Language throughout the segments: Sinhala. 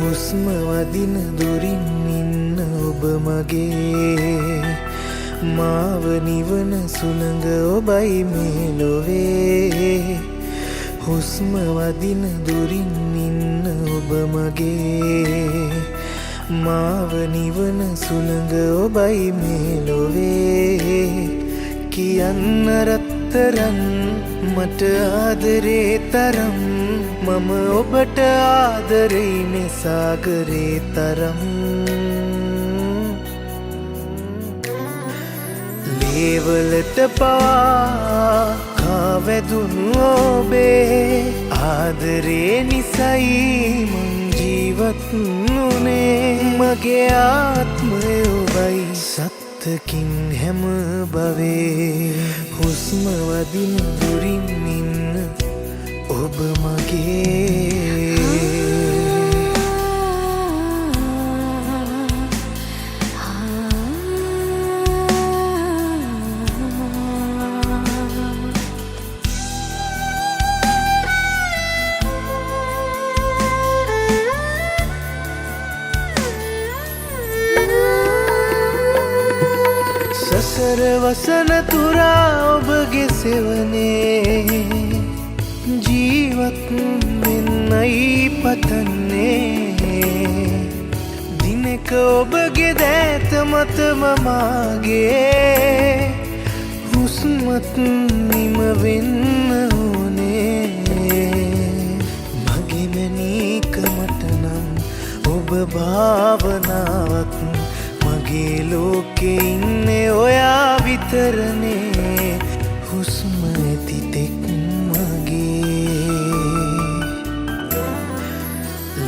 හුස්ම වදින දුරින් ඉන්න ඔබ මගේ මාව නිවන සුළඟ ඔබයි මේ ලොවේ හුස්ම වදින දුරින් ඉන්න ඔබ මගේ මාව නිවන සුළඟ ඔබයි මේ ලොවේ කියන්න රත්තරන් මට ආදරේ තරම් මම ඔබට ආදරෙයිනේ සාගරේ තරම් ලේවලට පවා කාවැදුණු ඔබේ ආදරේ නිසයි මං ජීවත් වුණේ මගේ ආත්මය ඔබයි සත්තකින් හැම භවේ හුස්ම වදින දුරින් ඉන්න ඔබ මගේ සසර වසන තුරා ඔබගේ සෙවනේ ජීවත් වෙන්නයි පතන්නේ දිනක ඔබගේ දෑත මතම මාගේ හුස්මත් නිම වෙන්න ඕනේ මගේ මැනීකමට නම් ඔබ භාවනාවක් මගේ ලෝකේ ඉන්නේ ඔයා විතරනේ හුස්ම ඇති තෙක් මගේ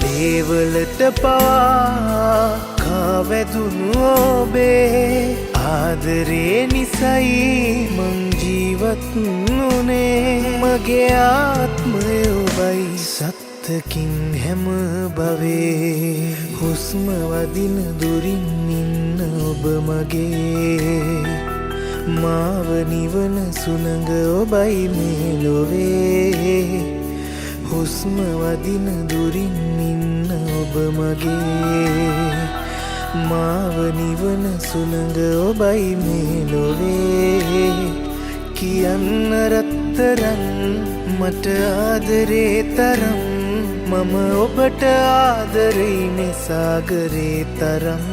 ලේවලට පවා කාවැදුණු ඔබේ ආදරේ නිසයි මං ජීවත් වුණේ මගේ ආත්මය ඔබයි සත්තකින් හැම භවේ හුස්ම වදින දුරින් ඉන්න ඔබ මගේ මාව නිවන සුළඟ ඔබයි මේ ලොවේ හුස්ම වදින දුරින් ඉන්න ඔබ මගේ මාව නිවන සුළඟ ඔබයි මේ ලොවේ කියන්න රත්තරන් මට ආදරේ තරම් මම ඔබට ආදරෙයිනේ සාගරේ තරම්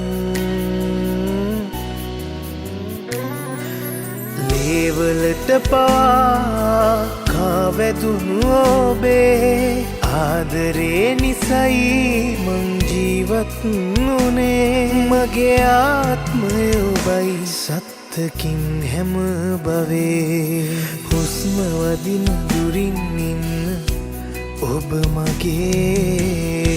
ලේවලට පවා කාවැදුණු ඔබේ ආදරේ නිසයි මං ජීවත් වුණේ මගේ ආත්මය ඔබයි සත්තකින් හැම භවේ හුස්ම වදින දුරින් ඉන්න ඔබ මගේ